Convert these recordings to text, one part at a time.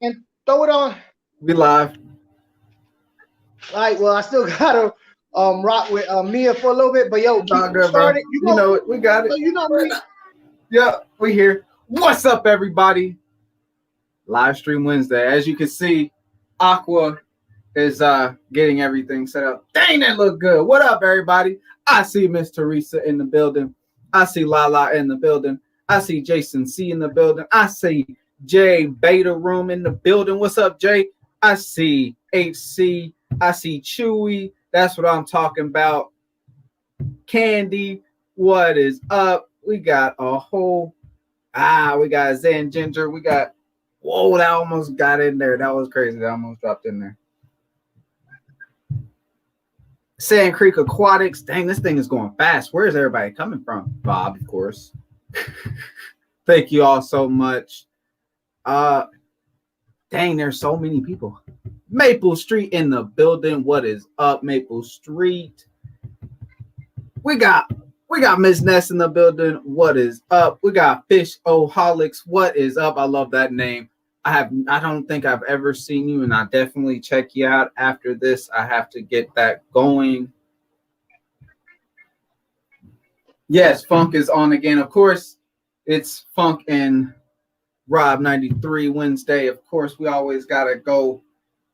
and throw it on. We live. All right, well, I still gotta rock with Mia for a little bit, but yo, It's all keep good, bro. started. You know it. We got it. So you know me. Yeah, we here. What's up, everybody? Live stream Wednesday. As you can see, Aqua is getting everything set up. Dang, that look good. What up, everybody? I see Miss Teresa in the building. I see Lala in the building. I see Jason C in the building. I see Jay Beta Room in the building. What's up, Jay? I see HC. I see Chewy. That's what I'm talking about. Candy, what is up? We got a whole we got Zen Ginger. We got whoa, that almost got in there. That was crazy. That almost dropped in there. Sand Creek Aquatics. Dang, this thing is going fast. Where's everybody coming from? Bob, of course. Thank you all so much. Dang, there's so many people. Maple Street in the building. What is up, Maple Street? We got Miss Ness in the building. What is up? We got Fish Oholics. What is up? I love that name. I don't think I've ever seen you, and I definitely check you out after this. I have to get that going. Yes, Funk is on again. Of course, it's Funk and Rob 93 Wednesday. Of course, we always gotta go.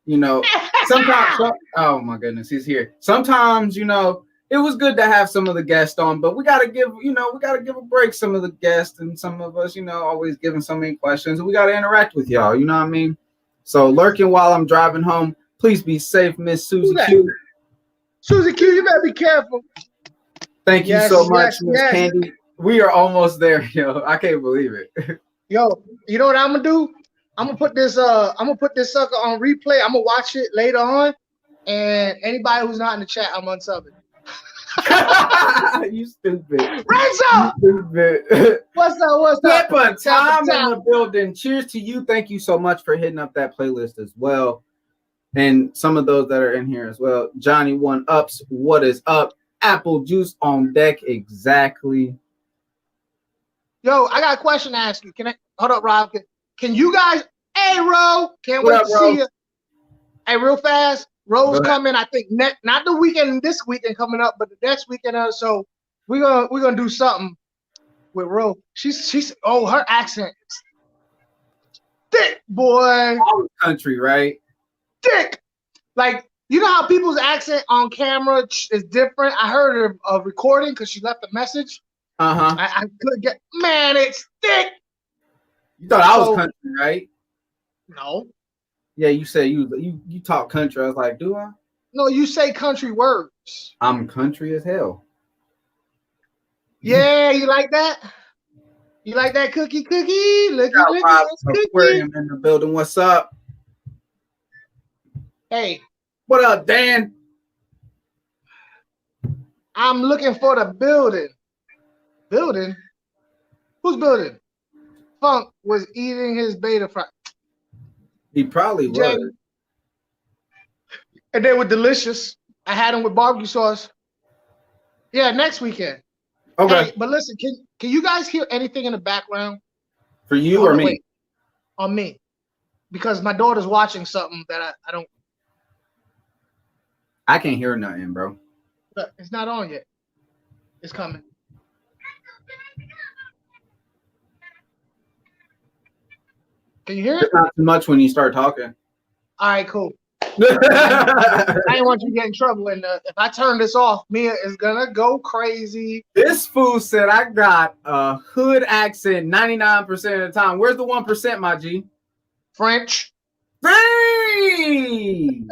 You know, sometimes. Oh my goodness, he's here. Sometimes, you know, it was good to have some of the guests on, but we gotta give a break. Some of the guests and some of us, you know, always giving so many questions, and we gotta interact with y'all. You know what I mean? So lurking while I'm driving home. Please be safe, Miss Susie Q. Susie Q, you better be careful. Thank you so much, Miss Candy. We are almost there, yo. I can't believe it. Yo, you know what I'm gonna do? I'm gonna put this sucker on replay. I'm gonna watch it later on, and anybody who's not in the chat, I'm unsubbing. You stupid. Rachel! You stupid. What's up? Peppa Tom in the building. Cheers to you. Thank you so much for hitting up that playlist as well. And some of those that are in here as well. Johnny One Ups, what is up? Apple juice on deck. Exactly. Yo, I got a question to ask you. Can I hold up, Rob? Can you guys? Hey, Ro, can't wait to see you. Hey, real fast. Ro's coming, I think, not the weekend, this weekend coming up, but the next weekend. So we're gonna do something with Ro. She's her accent is thick, boy. All country, right? Thick. Like, you know how people's accent on camera is different. I heard a recording because she left a message. I couldn't get. Man, it's thick. You thought I was country, right? No. Yeah, you said you talk country. I was like, do I? No, you say country words. I'm country as hell. Yeah, you like that? You like that cookie? Look Aquarium in the building. What's up? Hey. What up, Dan? I'm looking for the building. Building? Who's building? Funk was eating his beta fry. He probably was. And they were delicious. I had them with barbecue sauce. Yeah, next weekend. Okay. Hey, but listen, can you guys hear anything in the background? For you or me? Wait. On me. Because my daughter's watching something that I don't. I can't hear nothing, bro. Look, it's not on yet. It's coming. Can you hear it? It's not too much when you start talking. All right, cool. I didn't want you to get in trouble. And if I turn this off, Mia is going to go crazy. This fool said I got a hood accent 99% of the time. Where's the 1%, my G? French. Hey!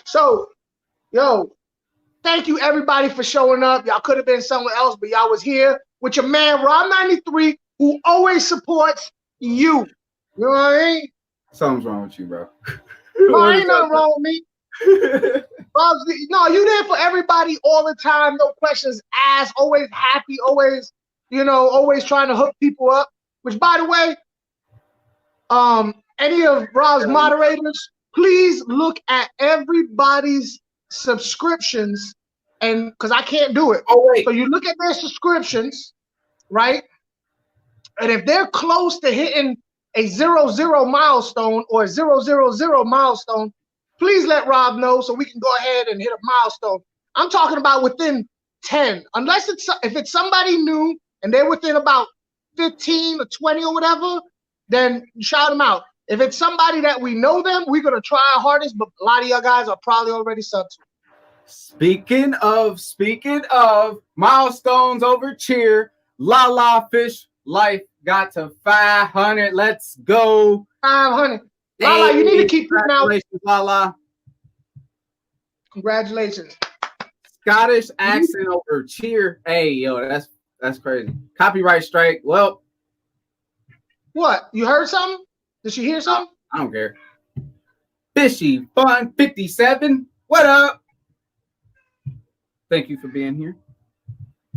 So, yo, thank you, everybody, for showing up. Y'all could have been somewhere else, but y'all was here with your man, Rob 93, who always supports you. You know what I mean? Something's wrong with you, bro. No, ain't nothing wrong with me. Rob's, no, you there for everybody all the time. No questions asked. Always happy. Always, always trying to hook people up. Which, by the way, any of Rob's moderators, please look at everybody's subscriptions, and because I can't do it. Oh wait. So you look at their subscriptions, right? And if they're close to hitting a 0-0 milestone or a 0-0-0 milestone, please let Rob know so we can go ahead and hit a milestone. I'm talking about within 10. Unless if it's somebody new and they're within about 15 or 20 or whatever, then shout them out. If it's somebody that we know them, we're going to try our hardest, but a lot of y'all guys are probably already subbed. Speaking of milestones over cheer, La Fish Life got to 500. Let's go. 500. Lala, you need to keep putting out. Congratulations, Lala. Congratulations. Scottish accent over cheer. Hey, yo, that's crazy. Copyright strike. Well, what? You heard something? Did she hear something? I don't care. Fishy Fun 57. What up? Thank you for being here.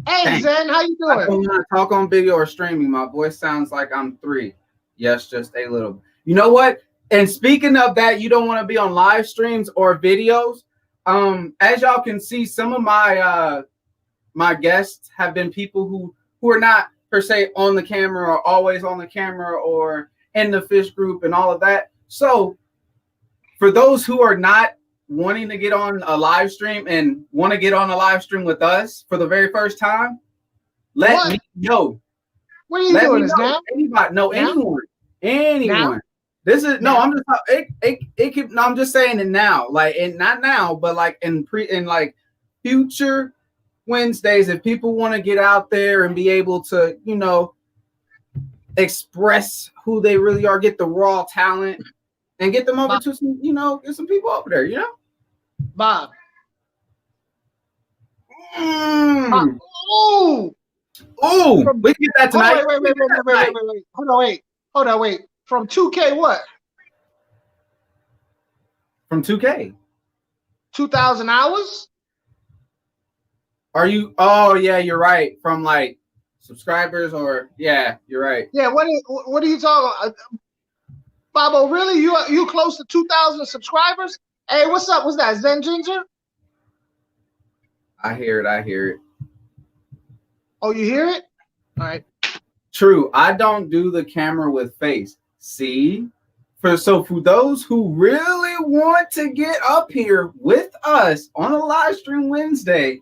Hey, thanks. Zen, how you doing? I don't want to talk on video or streaming. My voice sounds like I'm 3. Yes, just a little. You know what? And speaking of that, you don't want to be on live streams or videos. As y'all can see, some of my my guests have been people who are not per se on the camera or always on the camera or in the fish group and all of that. So for those who are not wanting to get on a live stream and want to get on a live stream with us for the very first time, let me know. What are you doing this now? Anybody? No, now? Anyone. Now? This is no. I'm just I'm just saying it now, like, and not now, but like in like future Wednesdays, if people want to get out there and be able to, you know, express who they really are, get the raw talent, and get them over Bob. To some, you know, get some people over there, you know. Bob. Bob. Ooh. We can get that tonight. Wait. Hold on, wait. From 2K what? From 2K. 2,000 hours? Are you? Oh yeah, you're right. From like subscribers or yeah, you're right. Yeah. What are you talking about? Bobo, really? You close to 2,000 subscribers? Hey, what's up? What's that? Zen Ginger? I hear it. Oh, you hear it? All right. True. I don't do the camera with face. See? For those who really want to get up here with us on a live stream Wednesday,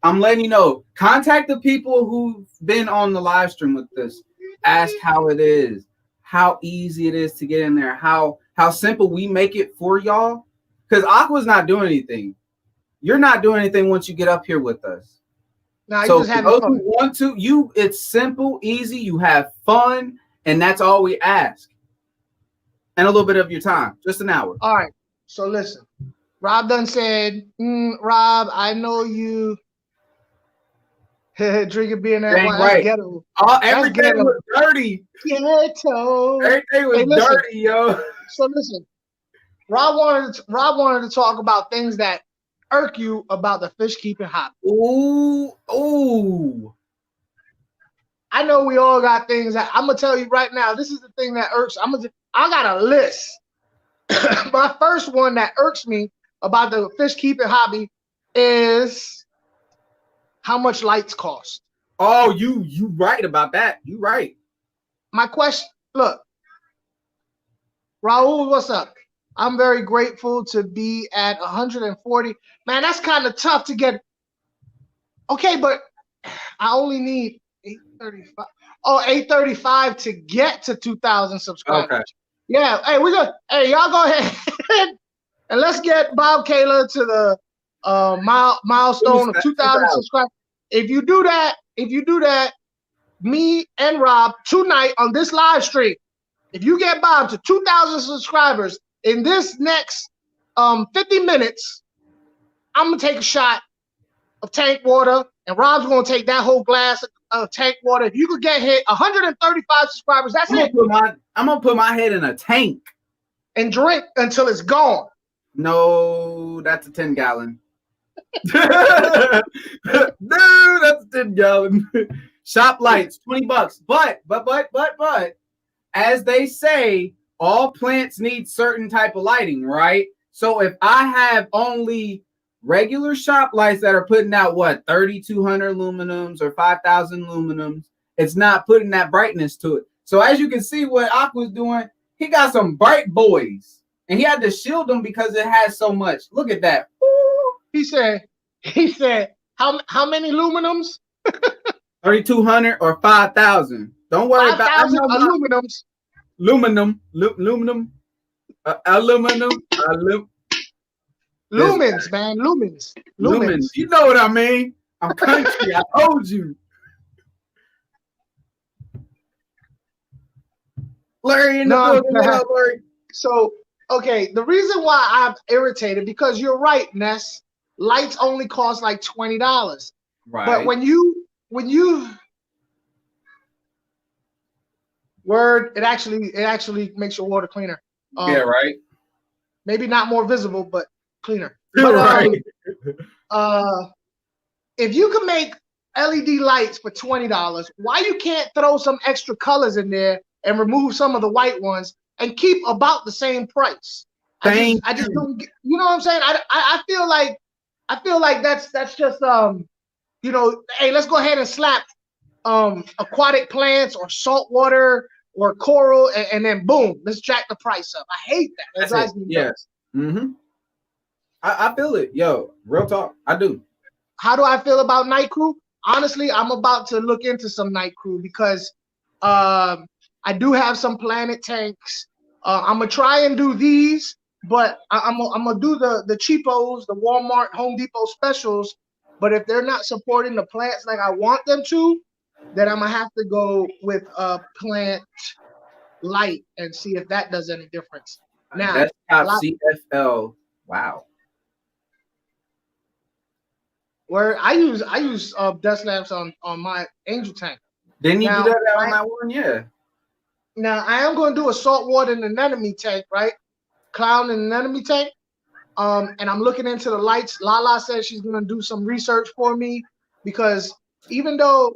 I'm letting you know, contact the people who've been on the live stream with us. Ask how it is, how easy it is to get in there, how simple we make it for y'all. Because Aqua's not doing anything. You're not doing anything once you get up here with us. No, so for those who want to, it's simple, easy, you have fun, and that's all we ask. And a little bit of your time, just an hour. All right. So listen, Rob done said, Rob, I know you drinking beer and that one. Right. Everything was dirty. Ghetto. Everything was dirty, yo. So listen, Rob wanted to talk about things that irk you about the fish keeping hobby. Ooh. I know we all got things that I'm gonna tell you right now. This is the thing that irks. I got a list. My first one that irks me about the fish keeping hobby is how much lights cost. Oh, you right about that. You right. My question, look, Raul, what's up? I'm very grateful to be at 140. Man, that's kind of tough to get. Okay, but I only need 835. Oh, 835 to get to 2,000 subscribers. Okay. Yeah. Hey, y'all go ahead and let's get Bob Kayla to the milestone of 2,000 subscribers. If you do that, me and Rob tonight on this live stream, if you get Bob to 2,000 subscribers in this next 50 minutes, I'm gonna take a shot of tank water, and Rob's gonna take that whole glass of tank water. If you could get hit 135 subscribers, that's it. I'm gonna put my head in a tank and drink until it's gone. No, that's a 10-gallon. No, that's a 10-gallon. Shop lights, $20. But as they say, all plants need certain type of lighting, right? So if I have only regular shop lights that are putting out 3,200 luminums or 5,000 luminums, it's not putting that brightness to it. So as you can see what Aqua's doing, he got some bright boys. And he had to shield them because it has so much. Look at that. Ooh. He said, how many aluminums? 3,200 or 5,000. Don't worry about 5,000 aluminums. Aluminum. Lumens, man. Lumens. You know what I mean? I'm country. I told you. Larry in the building. What up, Larry? So, okay, the reason why I'm irritated, because you're right, Ness. Lights only cost like $20. Right. But when you it actually makes your water cleaner. Yeah, right. Maybe not more visible, but cleaner. But, right. If you can make LED lights for $20, why you can't throw some extra colors in there and remove some of the white ones and keep about the same price? I just don't get, you know what I'm saying? I feel like that's just hey, let's go ahead and slap aquatic plants or salt water or coral and then boom, let's jack the price up. I hate that. That's it. Yes. Mm-hmm. I feel it. Yo, real talk. I do. How do I feel about Night Crew? Honestly, I'm about to look into some Night Crew because I do have some Planet tanks. I'm gonna try and do these, but I'm gonna do the cheapos, the Walmart, Home Depot specials. But if they're not supporting the plants like I want them to, then I'm gonna have to go with Plant Light and see if that does any difference. Now, Desktop CFL. Wow. Where I use desk lamps on my Angel tank. Didn't you do that on that one? Yeah. Now I am going to do a saltwater and anemone tank, right? Clown and anemone tank. And I'm looking into the lights. Lala said she's going to do some research for me because even though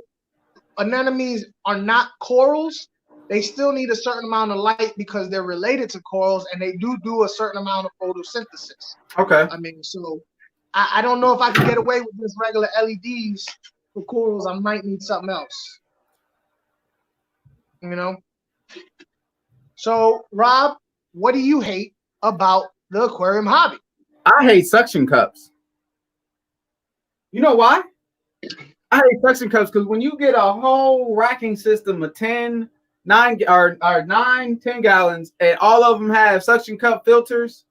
anemones are not corals, they still need a certain amount of light because they're related to corals and they do a certain amount of photosynthesis. Okay. I mean, so I don't know if I can get away with just regular LEDs for corals. I might need something else. You know? So, Rob, what do you hate about the aquarium hobby? I hate suction cups. You know why? I hate suction cups because when you get a whole racking system of 10 gallons and all of them have suction cup filters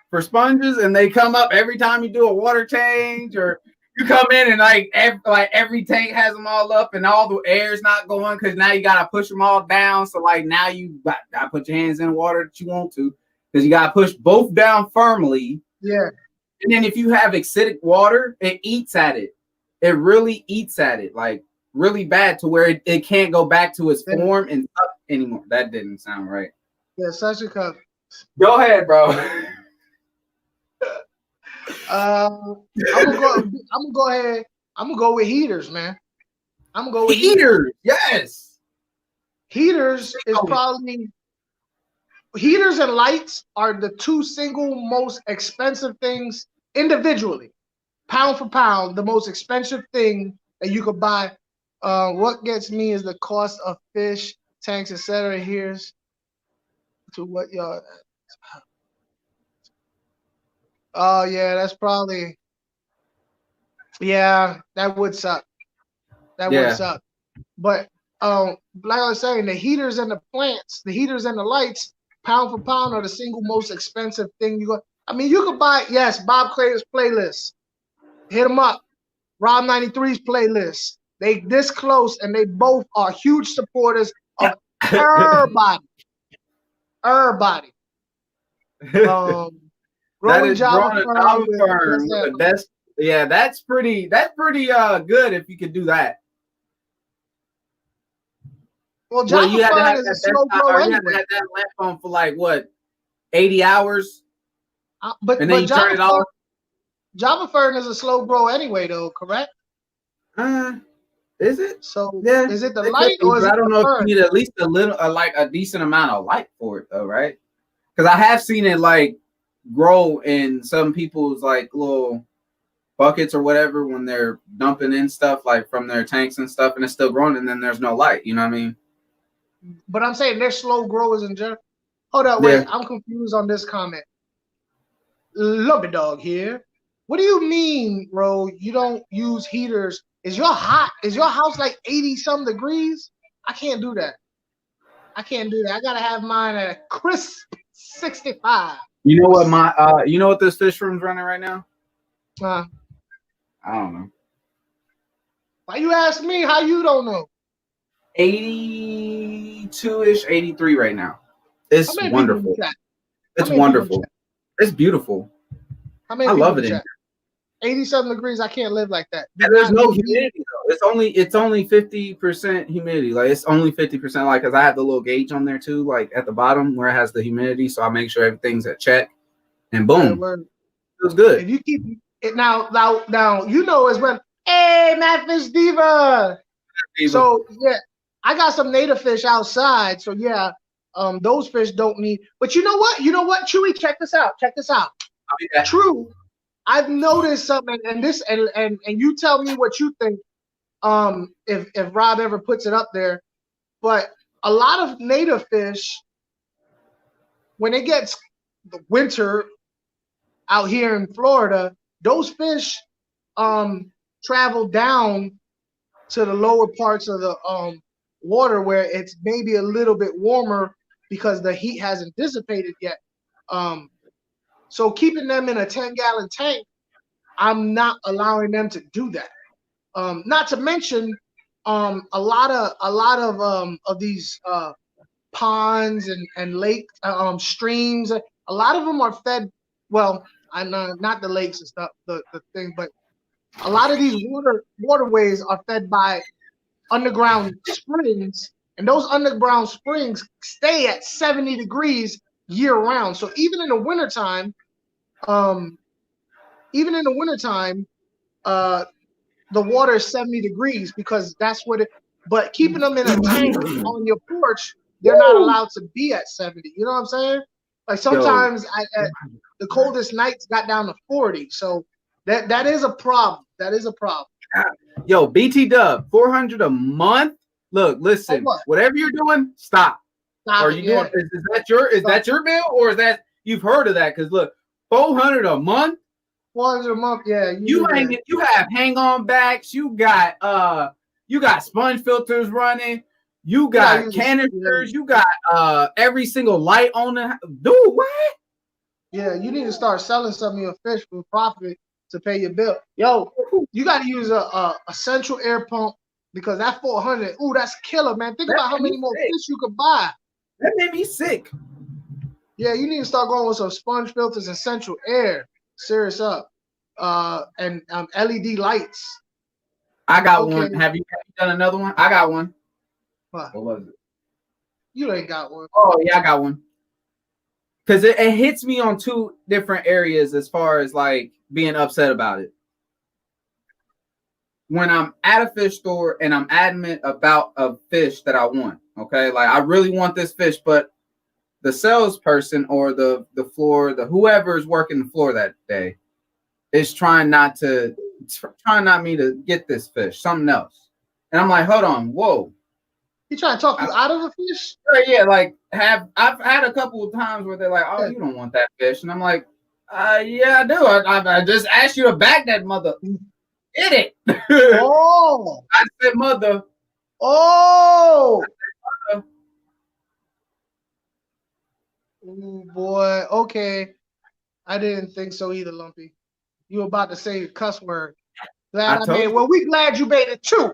for sponges and they come up every time you do a water change or you come in and like every tank has them all up and all the air's not going because now you got to push them all down. So like now you got to put your hands in the water that you want to because you got to push both down firmly. Yeah. And then if you have acidic water, it eats at it. It really eats at it like really bad to where it can't go back to its form and up anymore. That didn't sound right. Yeah, suction cup. Go ahead, bro. I'm gonna go ahead. I'm gonna go with heaters, man. I'm gonna go with heaters. Yes. Heaters is probably heaters and lights are the two single most expensive things individually, pound for pound. The most expensive thing that you could buy. What gets me is the cost of fish, tanks, etc. Here's to what y'all. Oh yeah, that's probably. Yeah, that would suck. That would suck. But like I was saying, the heaters and the plants, the heaters and the lights, pound for pound, are the single most expensive thing you got. I mean, you could buy Bob Clayton's playlist. Hit them up. Rob 93's playlist. They this close, and they both are huge supporters of everybody. Everybody. That is Java Fern. That's pretty good if you could do that. Well, you had to have that lamp on for like what, 80 hours? And then you turn it off. Java Fern is a slow grow anyway, though, correct? Is it? So yeah, is it the light or is it I don't know if you need at least a little, like a decent amount of light for it, though, right? Because I have seen it like grow in some people's like little buckets or whatever when they're dumping in stuff like from their tanks and stuff, and it's still growing, and then there's no light. You know what I mean? But I'm saying they're slow growers in general. Hold up, wait. I'm confused on this comment. Lumpy Dog here. What do you mean, bro? You don't use heaters? Is your house like 80 some degrees? I can't do that. I gotta have mine at a crisp 65. You know what you know what this fish room's running right now? I don't know. Why you ask me? How you don't know? 82-ish, 83 right now. It's wonderful. It's wonderful. It's beautiful. I love it. 87 degrees. I can't live like that. And there's no humidity though. It's only 50% humidity. Like it's only 50%. Like, cause I have the little gauge on there too, like at the bottom where it has the humidity. So I make sure everything's at check. And boom, it feels good. If you keep it now, you know as well. Hey, Matfish Diva. So yeah, I got some native fish outside. So yeah, those fish don't need. But you know what? Chewy, check this out. True. I've noticed something, and you tell me what you think. If Rob ever puts it up there, but a lot of native fish, when it gets the winter out here in Florida, those fish travel down to the lower parts of the water where it's maybe a little bit warmer because the heat hasn't dissipated yet. So keeping them in a 10-gallon tank, I'm not allowing them to do that. Not to mention, a lot of these ponds and lakes, streams. A lot of them are fed. Well, I know not the lakes and stuff, the thing, but a lot of these waterways are fed by underground springs, and those underground springs stay at 70 degrees year round. So even in the wintertime, the water is 70 degrees because that's what it. But keeping them in a tank on your porch, they're not allowed to be at 70. You know what I'm saying? Like sometimes the coldest nights got down to 40. So that is a problem. That is a problem. Yo, BT Dub, 400 a month. Look, listen, whatever you're doing, stop. Are you doing? Is that your bill, or is that you've heard of that? Because look, 400 a month. 400 a month, yeah. You have hang-on backs. You got sponge filters running. You got canisters. You got every single light on the dude. What? Yeah, you need to start selling some of your fish for profit to pay your bill. Yo, you got to use a central air pump because that 400. Ooh, that's killer, man. Think about how many more fish you could buy. That made me sick. Yeah, you need to start going with some sponge filters and central air. Serious up. And LED lights. I got one. Have you done another one? I got one. What was it? You ain't got one. Oh, yeah, I got one. Because it hits me on two different areas as far as like being upset about it. When I'm at a fish store and I'm adamant about a fish that I want, okay? Like I really want this fish, but the salesperson or the whoever is working the floor that day is trying not me to get this fish, something else. And I'm like, hold on, whoa. He trying to talk you out of a fish? Yeah, like I've had a couple of times where they're like, oh, you don't want that fish. And I'm like, yeah, I do. I just asked you to back that mother. Hit it. Oh. I said mother. Oh. Ooh, boy. Okay. I didn't think so either, Lumpy. You were about to say a cuss word. Glad I made it. Well, we glad you made it too.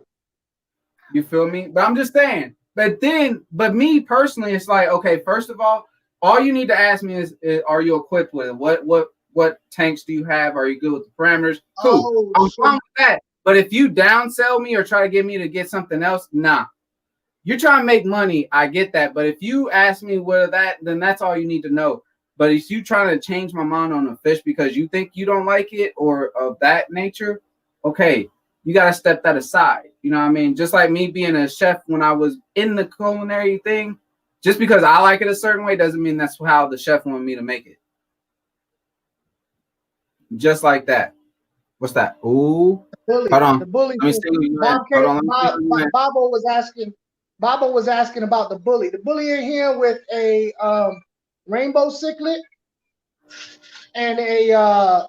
You feel me? But I'm just saying. But me personally, it's like, okay, first of all you need to ask me is are you equipped with it? What tanks do you have? Are you good with the parameters? Cool. I'm fine with that. But if you downsell me or try to get me to get something else, nah. You're trying to make money. I get that. But if you ask me then that's all you need to know. But if you trying to change my mind on a fish because you think you don't like it or of that nature, okay, you got to step that aside. You know what I mean? Just like me being a chef when I was in the culinary thing, just because I like it a certain way doesn't mean that's how the chef wanted me to make it. Just like that. What's that? Ooh. Hold on. The bully. Let me see. Bobo was asking, Baba was asking about the bully. The bully in here with a rainbow cichlid and a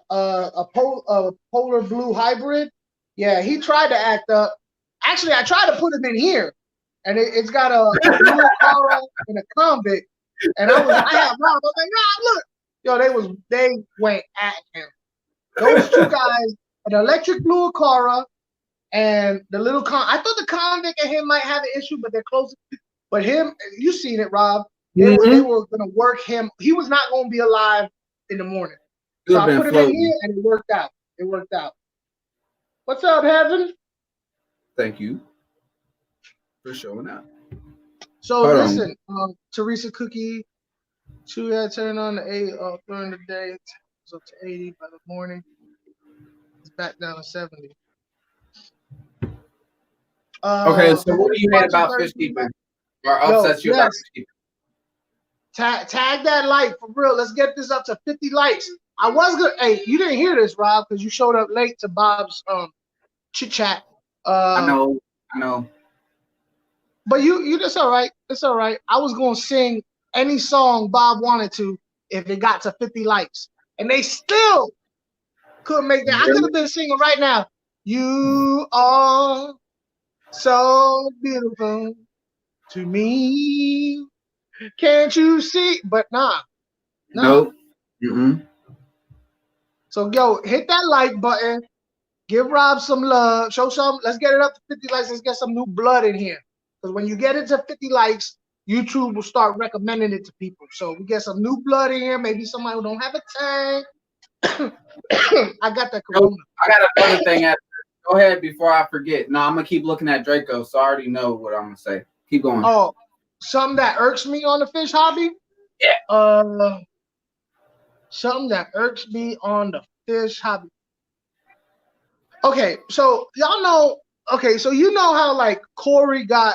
polar blue hybrid. Yeah, he tried to act up. Actually, I tried to put him in here, and it's got a blue Aura and a convict. And I had Rob. I was like, nah, look, yo, they went at him. Those two guys, an electric blue Acara and the little I thought the convict and him might have an issue, but they're close. But him, you seen it, Rob. They were gonna work him. He was not gonna be alive in the morning. So I put him in here, and it worked out. It worked out. What's up, Heaven? Thank you for showing up. So listen, Teresa Cookie, she had turned on the 8 during the day. It's up to 80 by the morning. It's back down to 70. Okay, so what do you hate about fish keeping? Or upsets you about fish keeping? Tag that like for real. Let's get this up to 50 likes. I was gonna. Hey, you didn't hear this, Rob, because you showed up late to Bob's chit chat. I know. But you that's all right. It's all right. I was gonna sing any song Bob wanted to if it got to 50 likes, and they still couldn't make that. I could have been singing right now. You are so beautiful to me. Can't you see? But nah. Nope. Mm-mm. So yo, hit that like button. Give Rob some love. Show some. Let's get it up to 50 likes. Let's get some new blood in here. Because when you get it to 50 likes, YouTube will start recommending it to people. So we get some new blood in here. Maybe somebody who don't have a tank. I got that corona. I got another thing after. Go ahead before I forget. No, I'm gonna keep looking at Draco, so I already know what I'm gonna say. Keep going. Oh, something that irks me on the fish hobby? Yeah. Something that irks me on the fish hobby. Okay, so y'all know. Okay, so you know how like Corey got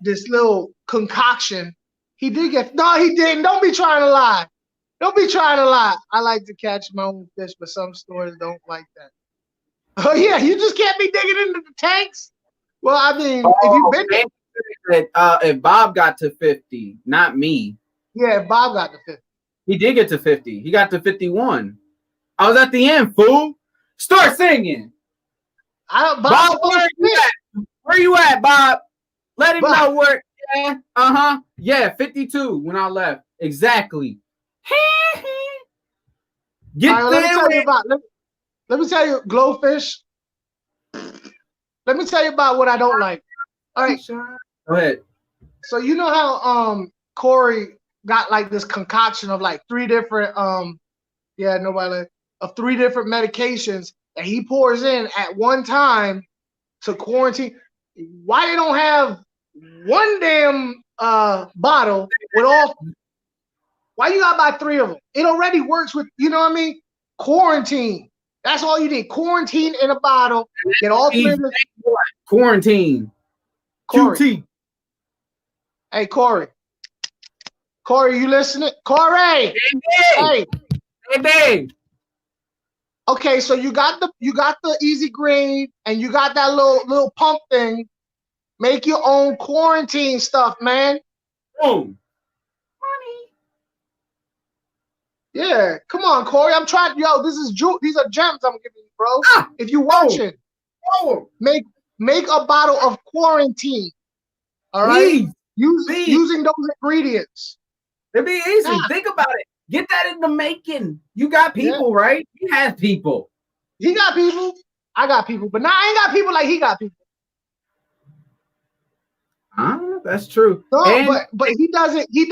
this little concoction. He did get. No, he didn't. Don't be trying to lie. Don't be trying to lie. I like to catch my own fish, but some stores don't like that. Oh yeah, you just can't be digging into the tanks. Well, I mean, if you've been if Bob got to 50, not me. Yeah, if Bob got to 50. He did get to 50. He got to 51. I was at the end, fool. Start singing. Bob, where you at, Bob? Let him know where. Yeah, yeah, 52 when I left. Exactly. Get right, let me tell you, Glowfish. Let me tell you about what I don't like. All right. Go ahead. So you know how Corey got like this concoction of like 3 different of 3 different medications that he pours in at one time to quarantine. Why they don't have one damn bottle with all? Why you gotta buy 3 of them? It already works with, you know what I mean? Quarantine. That's all you need. Quarantine in a bottle. Get all 3 of them. Quarantine. Corey. QT. Hey, Corey. Corey, you listening? Corey. Hey. Hey. Okay, so you got the easy green and you got that little pump thing. Make your own quarantine stuff, man. Boom. Yeah, come on, Corey. I'm trying. Yo, these are gems I'm giving you, bro. If you watching, make a bottle of quarantine. All right, using those ingredients. It'd be easy. Think about it. Get that in the making. You got people, right? He has people. He got people. I got people, but now I ain't got people like he got people. That's true. No, but he doesn't. They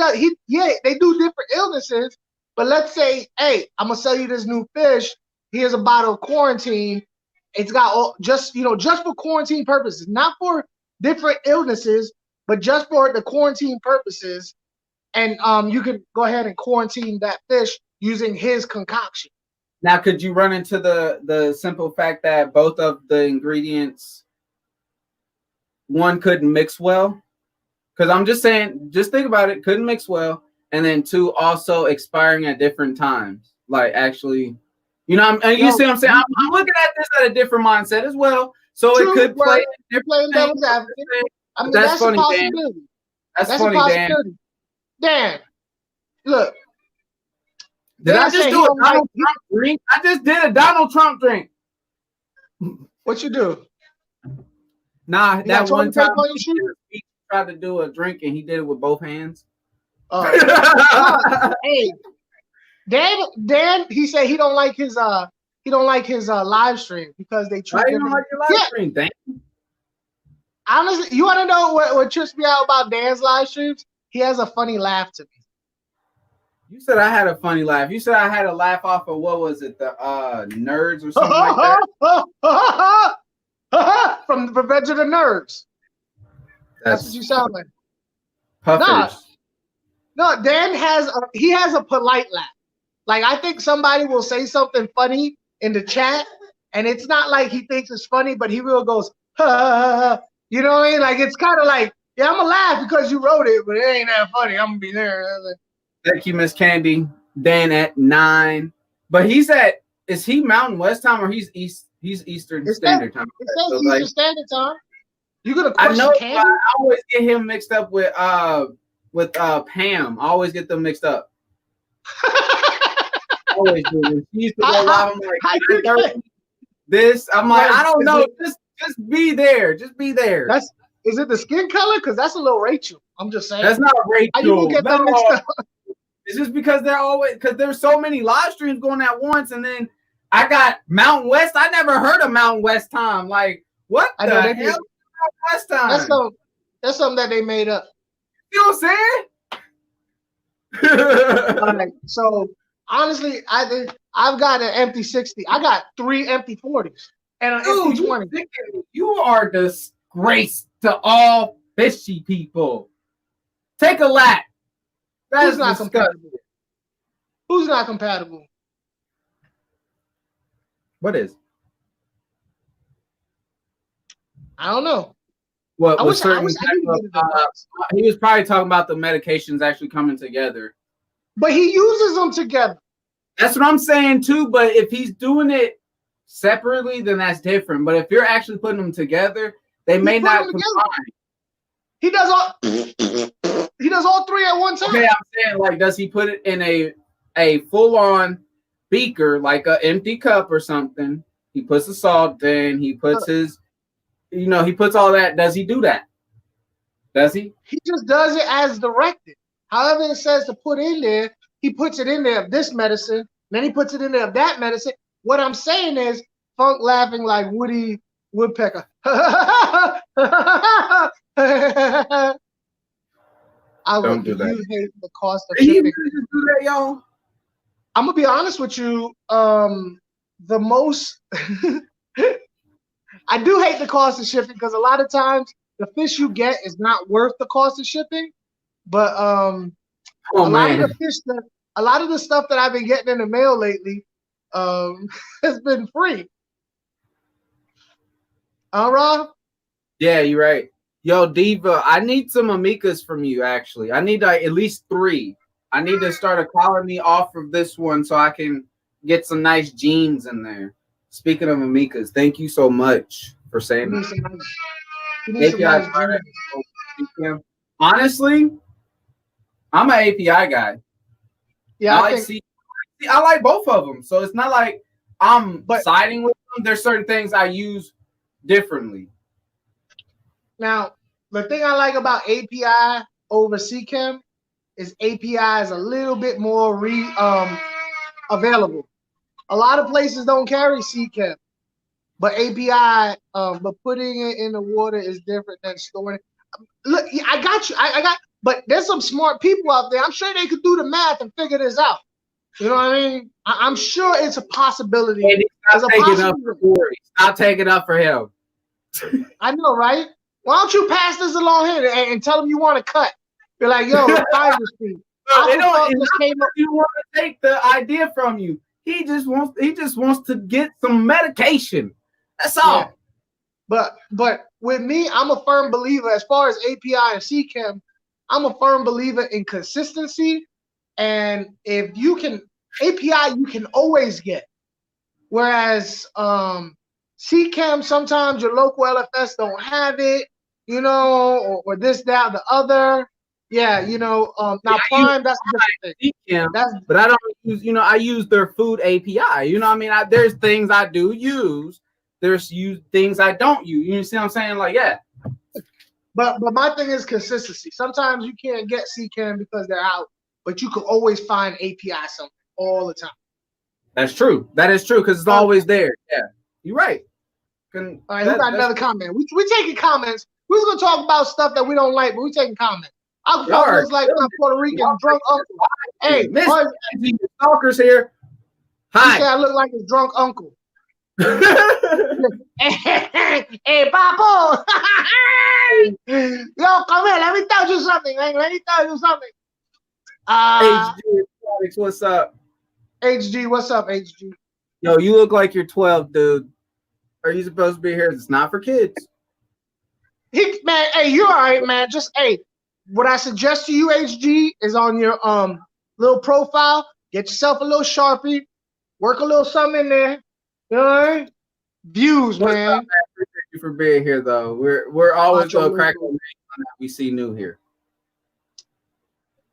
do different illnesses. But let's say, hey, I'm gonna sell you this new fish. Here's a bottle of quarantine. It's got just for quarantine purposes, not for different illnesses, but just for the quarantine purposes. And you can go ahead and quarantine that fish using his concoction. Now, could you run into the simple fact that both of the ingredients, one couldn't mix well? Because I'm just saying, just think about it, couldn't mix well. And then 2, also expiring at different times. Like actually, you see what I'm saying? I'm looking at this at a different mindset as well. So it could play. You're playing devil's advocate. I mean, That's that's a funny, Dan. possibility. That's That's a funny, Dan. possibility. Dan, look. Did Dan I just said do he a don't like Donald Trump drink? I just did a Donald Trump drink. what you do. Nah, You got that one toilet paper time on your shoe? he tried to do a drink and he did it with both hands. Hey, Dan, he said he don't like his live stream because they treat Why you different. don't like your live stream, Dan? Honestly, you want to know what trips me out about Dan's live streams? He has a funny laugh to me. You said I had a funny laugh. You said I had a laugh off of what was it, the nerds or something like that? From Revenge of the Nerds. That's what you sound like. Puffers. No, Dan has a polite laugh. Like, I think somebody will say something funny in the chat, and it's not like he thinks it's funny, but he will goes, ha. You know what I mean? Like, it's kind of like, yeah, I'm gonna laugh because you wrote it, but it ain't that funny. I'm gonna be there. Thank you, Miss Candy. Dan at 9. But is he Mountain West time or he's Eastern Standard Time? It says Eastern Standard Time. You're gonna I question know. Candy? I always get him mixed up with Pam. I always get them mixed up. Always do. When she used to go live, I'm like, this. I'm like, I don't know. Just be there. Just be there. Is it the skin color? Because that's a little Rachel. I'm just saying. That's not Rachel. How you gonna get them mixed up? It's just because there's so many live streams going at once, and then I got Mountain West. I never heard of Mountain West time. Like, what the hell? Mountain West time. That's something that they made up. You know what I'm saying? All right. So honestly, I think I've got an empty 60. I got 3 empty 40s and an empty 20. You are disgrace to all fishy people. Take a lap. Who's not compatible? Who's not compatible? What is? I don't know. What was certain he was probably talking about the medications actually coming together. But he uses them together. That's what I'm saying too. But if he's doing it separately, then that's different. But if you're actually putting them together, they may not combine. He does all 3 at one time. Okay, I'm saying, like, does he put it in a full-on beaker, like an empty cup or something? He puts the salt in. He puts he puts all that. Does he do that? Does he? He just does it as directed. However it says to put in there, he puts it in there of this medicine. Then he puts it in there of that medicine. What I'm saying is, Funk laughing like Woody Woodpecker. Don't do that. You hate the cost of shipping. You do that, y'all? I'm gonna be honest with you. The most I do hate the cost of shipping because a lot of times the fish you get is not worth the cost of shipping. But a lot of the stuff that I've been getting in the mail lately has been free. Rob? Yeah, you're right. Yo, Diva, I need some Amicas from you, actually. I need at least 3. I need to start a colony off of this one so I can get some nice jeans in there. Speaking of Amicas, thank you so much for saying that. Honestly, I'm an API guy. Yeah, I like both of them. So it's not like I'm siding with them. There's certain things I use differently. Now, the thing I like about API over CChem is API is a little bit more available. A lot of places don't carry CChem, but API, but putting it in the water is different than storing it. Look, I got you. But there's some smart people out there. I'm sure they could do the math and figure this out. You know what I mean? I'm sure it's a possibility. Stop taking up for him. I know, right? Why don't you pass this along here and tell them you want to cut? You're like, yo, find this thing. He want to take the idea from you. He just wants to get some medication. That's all. Yeah. But with me, I'm a firm believer as far as API and CChem. I'm a firm believer in consistency, and if you can API, you can always get. Whereas CChem, sometimes your local LFS don't have it. you know, or this, that, the other. Yeah, you know, now Prime, that's a different thing. Yeah, but I don't use, you know, I use their food API. You know what I mean? There's things I do use. There's things I don't use. You see what I'm saying? Like, yeah. But my thing is consistency. Sometimes you can't get CCAM because they're out, but you can always find API something all the time. That's true. That is true because it's always there. Yeah, you're right. All right, who got another comment? We taking comments. We're gonna talk about stuff that we don't like, but we taking comments. Alcohol looks like my Puerto Rican drunk uncle. Hey, Miss Stalkers here. Hi. You say I look like his drunk uncle. Hey, Papo. Yo, come here. Let me tell you something, man. Let me tell you something. HG, what's up? HG, what's up, HG? Yo, you look like you're 12, dude. Are you supposed to be here? It's not for kids. Man, hey, you're all right, man. Just, hey, what I suggest to you, HG, is on your little profile, get yourself a little Sharpie, work a little something in there. You know what I mean? Views, What's man. Up, man? Appreciate you for being here, though. We're always gonna crack on that we see new here.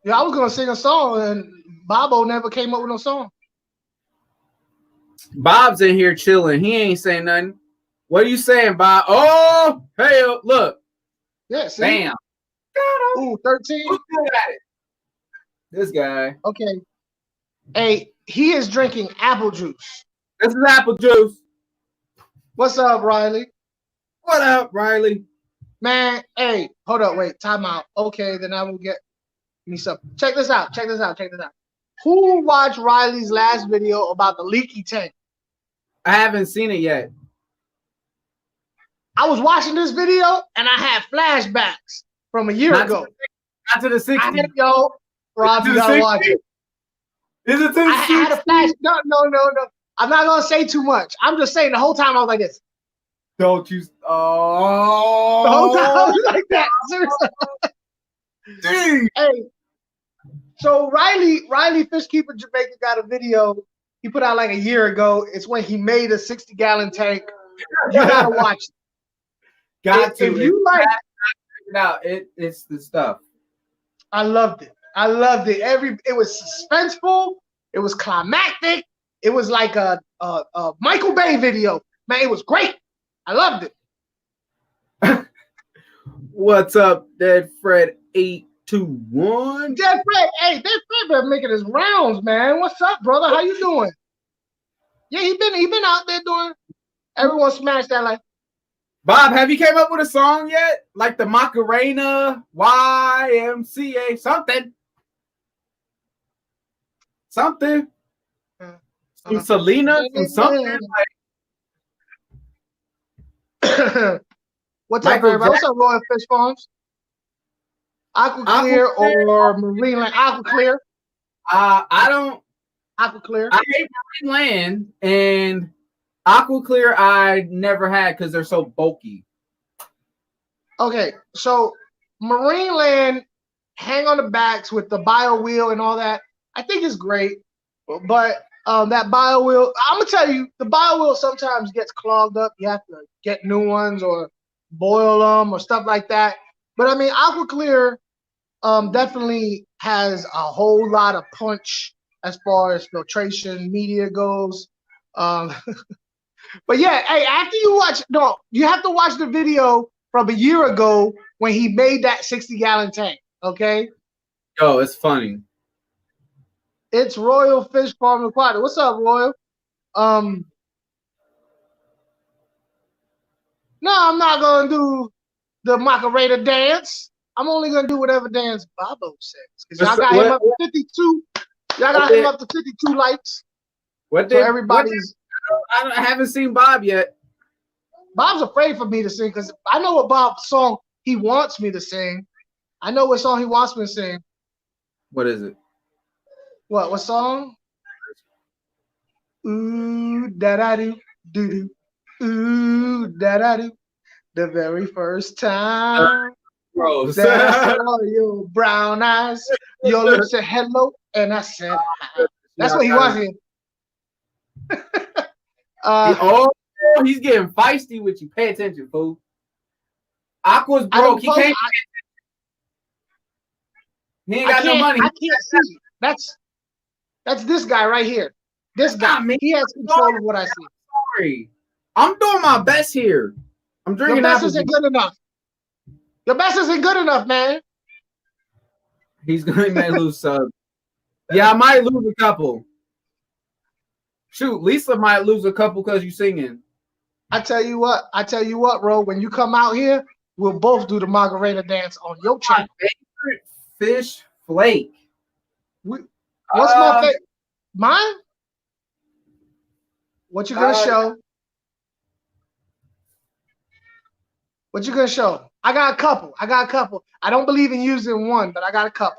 Yeah, I was gonna sing a song, and Bobo never came up with no song. Bob's in here chilling. He ain't saying nothing. What are you saying, Bob? Oh, hey, look. Yeah, see? Bam. Ooh, 13. Who's good at it? This guy. Okay. Hey, he is drinking apple juice. This is apple juice. What's up, Riley? What up, Riley? Man, hey, hold up, wait, time out. Okay, then I will get me some. Check this out. Who watched Riley's last video about the leaky tank? I haven't seen it yet. I was watching this video and I had flashbacks from a year ago. Not to the 60s. Yo, Rob, you gotta watch it. Is it to the 60s? I had a flash. No. I'm not gonna say too much. I'm just saying the whole time I was like this. Don't you? Oh. The whole time I was like that. Seriously. Dang. Hey, so Riley Fishkeeper Jamaica got a video he put out like a year ago. It's when he made a 60-gallon tank. You gotta watch it. If you like it out, it's the stuff. I loved it. It was suspenseful. It was climactic. It was like a Michael Bay video. Man, it was great. I loved it. What's up, Dead Fred 821? Dead Fred, hey, Dead Fred been making his rounds, man. What's up, brother? How you doing? Yeah, he been out there doing. Everyone smashed that like. Bob, have you came up with a song yet? Like the Macarena, YMCA, something. Some Selena, something. What's up, everybody? What's up, Royal Fish Farms? Aqua Clear or Marine Land? Aqua Clear. I don't. Aqua Clear. I hate Marine Land, and Aqua Clear I never had because they're so bulky. Okay, so Marine Land, hang on the backs with the bio wheel and all that. I think it's great, but that bio wheel, I'm gonna tell you, the bio wheel sometimes gets clogged up. You have to get new ones or boil them or stuff like that. But I mean, Aqua Clear definitely has a whole lot of punch as far as filtration media goes. But yeah, hey, after you watch, you have to watch the video from a year ago when he made that 60-gallon tank. Okay. Yo, it's funny. It's Royal Fish Farm Aquatic. What's up, Royal? No, I'm not gonna do the Macarena dance. I'm only gonna do whatever dance Bobo says. Because y'all got him up to 52. Y'all got him up to 52 likes. What did everybody's? I haven't seen Bob yet. Bob's afraid for me to sing because I know what Bob's song he wants me to sing. I know what song he wants me to sing. What is it? What song? Ooh, da-da-do, doo-doo. Ooh, da-da-do. The very first time Gross. that I saw your brown eyes, your lips said hello, and I said hi. That's what he was in. He's getting feisty with you. Pay attention, fool. Aqua's broke. He can't. He ain't got no money. I can't see. That's this guy right here. This guy. He has control of what I see. Sorry. I'm doing my best here. I'm drinking. Your best isn't good enough. Your best isn't good enough, man. He's going to lose subs. Yeah, I might lose a couple. Shoot, Lisa might lose a couple because you singing. I tell you what, bro. When you come out here, we'll both do the Margarita dance on your channel. My favorite fish flake. What's my favorite? Mine? What you gonna show? What you gonna show? I got a couple. I don't believe in using one, but I got a couple.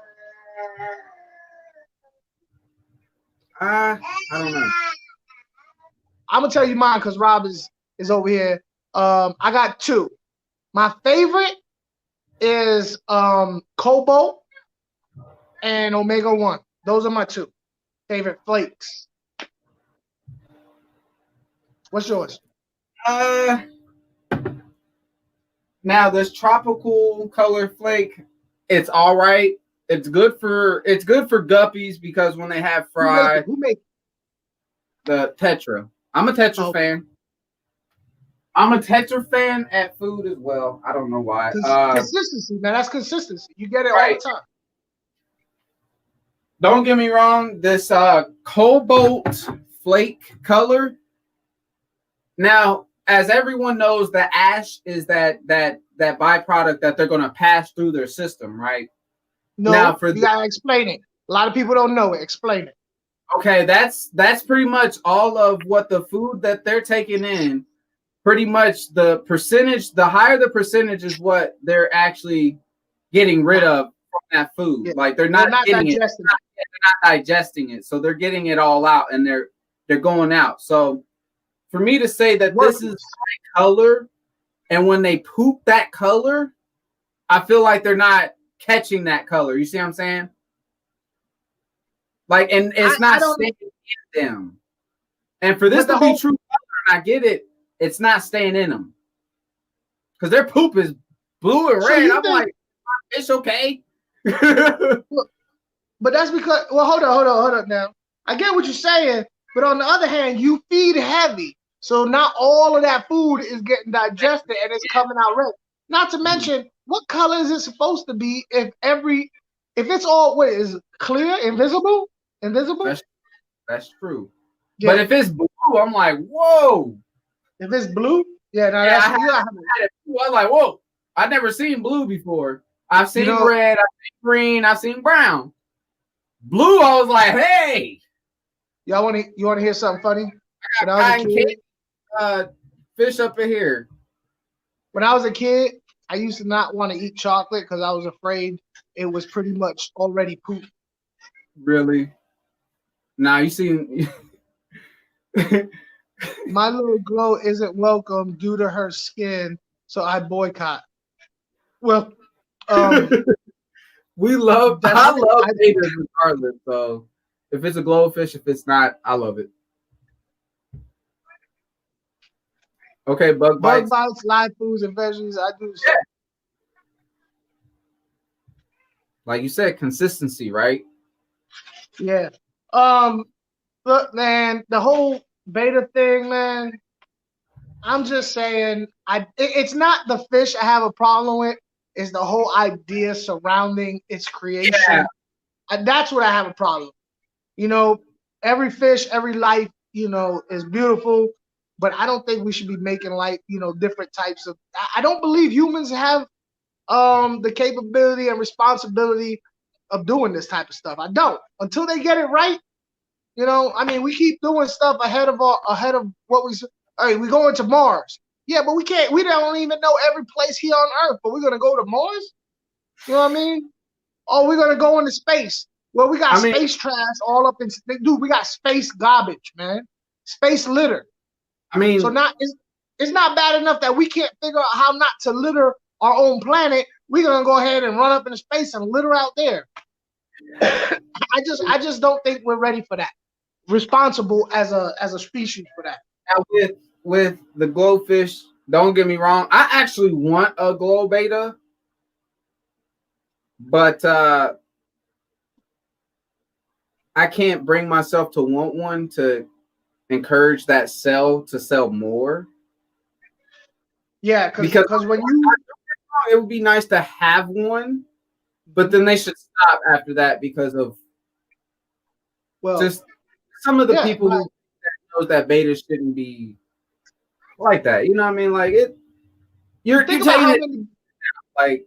I don't know. I'm gonna tell you mine because Rob is over here. I got two. My favorite is Cobalt and Omega 1. Those are my two favorite flakes. What's yours? Now this tropical color flake, it's all right. It's good for guppies because when they have fry. Who make the Tetra? I'm a Tetra fan. I'm a Tetra fan at food as well. I don't know why. Consistency, man. That's consistency. You get it right all the time. Don't get me wrong. This Cobalt flake color. Now, as everyone knows, the ash is that byproduct that they're going to pass through their system, right? No, now you gotta explain it. A lot of people don't know it. Explain it. Okay, that's pretty much all of what the food that they're taking in. Pretty much the percentage, the higher the percentage is what they're actually getting rid of from that food. Yeah. Like they're not getting it. They're not digesting it. So they're getting it all out and they're going out. So for me to say that this is color and when they poop that color, I feel like they're not catching that color. You see what I'm saying? Like, and it's not staying in them. And for this to be true color, and I get it, it's not staying in them. Because their poop is blue and red. I'm like, it's okay. But that's because, well, hold on now. I get what you're saying, but on the other hand, you feed heavy. So not all of that food is getting digested and it's coming out red. Not to mention, what color is it supposed to be if it's all, what is clear, invisible? That's true. Yeah. But if it's blue, I'm like, whoa. If it's blue, that's I'm like, whoa. I've never seen blue before. I've seen red, I've seen green, I've seen brown. Blue, I was like, hey. You want to hear something funny? When I was a kid, fish up in here. When I was a kid, I used to not want to eat chocolate because I was afraid it was pretty much already poop. Really? Now you see. My little glow isn't welcome due to her skin, so I boycott. Well, I love haters regardless. So if it's a glowfish, if it's not, I love it. Okay, bug bites, live foods and veggies. I do. Yeah. Like you said, consistency, right? Yeah. Look, man, the whole beta thing, man. I'm just saying, it's not the fish I have a problem with. It's the whole idea surrounding its creation. Yeah. And that's what I have a problem. Every fish, every life, is beautiful. But I don't think we should be making different types of. I don't believe humans have the capability and responsibility of doing this type of stuff. I don't. Until they get it right. We keep doing stuff ahead of what we. Hey, we going to Mars. Yeah, but we can't. We don't even know every place here on Earth. But we're gonna go to Mars. You know what I mean? Oh, we're gonna go into space. Well, we got space trash all up in. Dude, we got space garbage, man. Space litter. So it's not bad enough that we can't figure out how not to litter our own planet. We're gonna go ahead and run up into space and litter out there. I just don't think we're ready for that. Responsible as a species for that. Now with the glowfish don't get me wrong. I actually want a glow beta, but I can't bring myself to want one to encourage that cell to sell more. Yeah, because when you, it would be nice to have one, but then they should stop after that because of just some of the people who knows that beta shouldn't be like that. You know what I mean? Like it. You're taking it. Like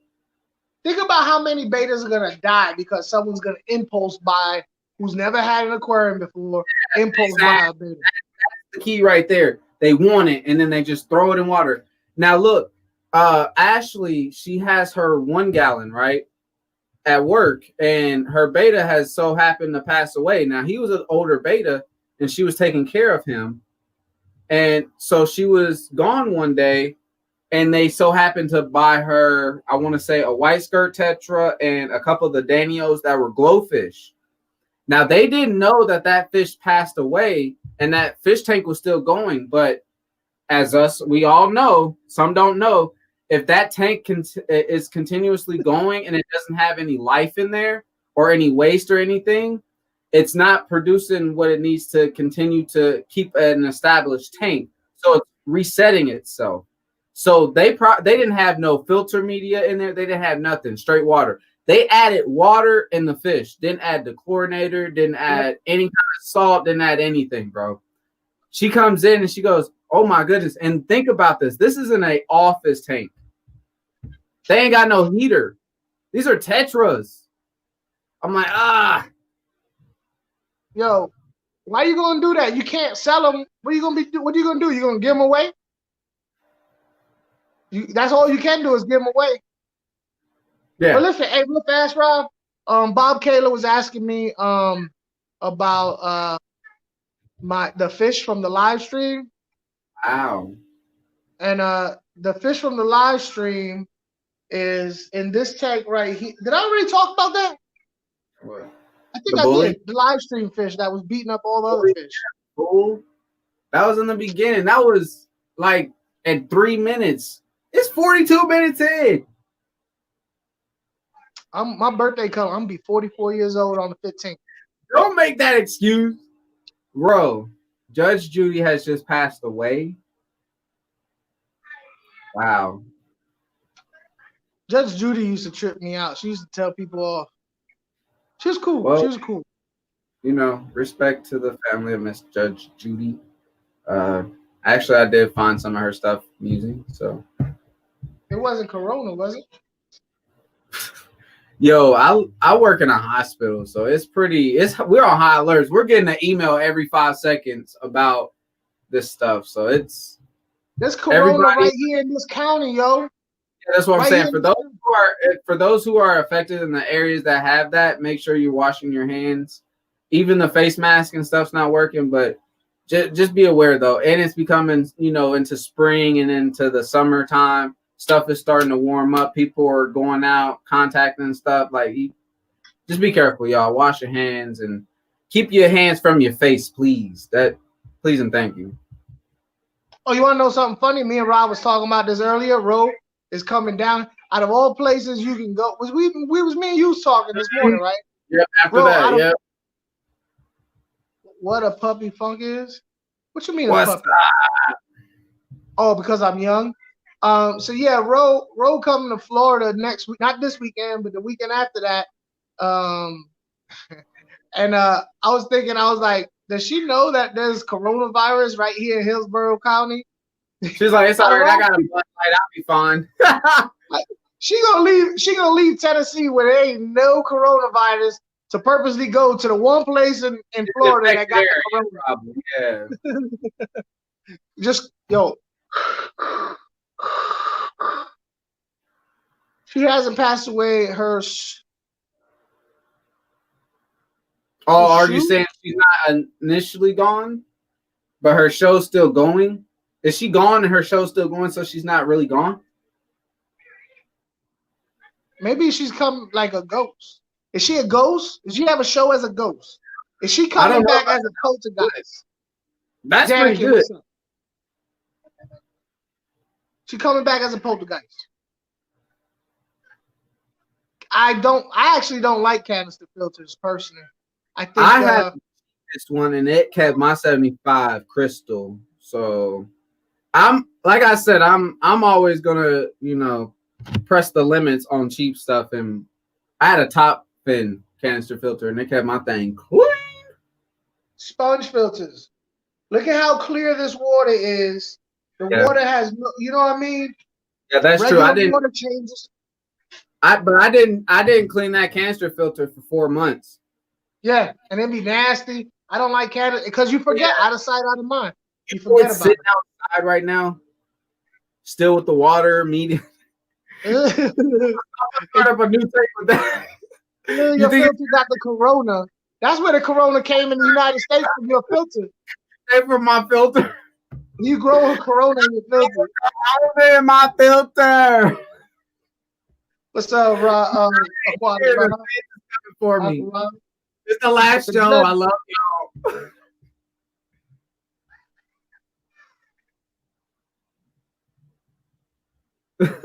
think about how many betas are gonna die because someone's gonna impulse buy who's never had an aquarium before. Impulse buy a beta. That's the key right there. They want it and then they just throw it in water. Now look, Ashley, she has her 1 gallon right at work, and her beta has so happened to pass away. Now he was an older beta, and she was taking care of him, and so she was gone one day. And they so happened to buy her, I want to say, a white skirt tetra and a couple of the Danios that were glowfish. Now, they didn't know that that fish passed away and that fish tank was still going. But as we all know, some don't know, if that tank is continuously going and it doesn't have any life in there or any waste or anything, it's not producing what it needs to continue to keep an established tank. So it's resetting itself. So they didn't have no filter media in there. They didn't have nothing, straight water. They added water in the fish. Didn't add the chlorinator. Didn't add any kind of salt. Didn't add anything, bro. She comes in and she goes, "Oh my goodness!" And think about this. This isn't an office tank. They ain't got no heater. These are tetras. I'm like, Yo, why you gonna do that? You can't sell them. What are you gonna do? You gonna give them away? That's all you can do is give them away. Yeah. But listen, hey, real fast, Rob. Bob Kayla was asking me about the fish from the live stream. Wow. And the fish from the live stream is in this tank right here. Did I already talk about that? What? I think I did. The live stream fish that was beating up all the other fish. Cool. That was in the beginning. That was like at 3 minutes. It's 42 minutes in. My birthday coming. I'm gonna be 44 years old on the 15th. Don't make that excuse, bro. Judge Judy has just passed away. Wow. Judge Judy used to trip me out. She used to tell people off. She was cool. Well, she was cool. You know, respect to the family of Miss Judge Judy. Actually, I did find some of her stuff amusing. So it wasn't Corona, was it? Yo, I work in a hospital, so we're on high alerts. We're getting an email every 5 seconds about this stuff. So there's Corona right here in this county, yo. Yeah, that's what I'm saying. For those who are affected in the areas that have that, make sure you're washing your hands. Even the face mask and stuff's not working, but just be aware though. And it's becoming, into spring and into the summertime. Stuff is starting to warm up. People are going out, contacting stuff. Like, just be careful, y'all. Wash your hands and keep your hands from your face, please. Please and thank you. Oh, you want to know something funny? Me and Rob was talking about this earlier. Road is coming down. Out of all places you can go, was me and you was talking this morning, right? Yeah, after that, yeah. What a puppy funk is? What you mean a puppy? Oh, because I'm young. So yeah, Ro coming to Florida next week, not this weekend, but the weekend after that. And I was thinking, I was like, does she know that there's coronavirus right here in Hillsborough County? She's like, it's all right, I got a blood light, I'll be fine. She gonna leave Tennessee where there ain't no coronavirus to purposely go to the one place in Florida that got the coronavirus. Yeah. Just she hasn't passed away. Are you saying she's not initially gone, but her show's still going? Is she gone and her show's still going, so she's not really gone? Maybe she's come like a ghost. Is she a ghost? Does she have a show as a ghost? Is she coming back as a poltergeist? That's pretty good. She's coming back as a poltergeist. I actually don't like canister filters personally. I think I had this one and it kept my 75 crystal. So I'm like I said, I'm always gonna, press the limits on cheap stuff. And I had a top fin canister filter and they kept my thing clean. Sponge filters. Look at how clear this water is. The water has, you know what I mean? Yeah, that's true. I didn't. Water changes. I didn't clean that canister filter for 4 months. Yeah, and it'd be nasty. I don't like canister because you forget out of sight, out of mind. You forget about sitting outside right now, still with the water, medium. Start up a new thing with that. Your filter got the corona. That's where the corona came in the United States from your filter. Hey, for my filter. You grow a corona in your filter. In my filter. What's up, Rob? For me. It's the last show. I love y'all.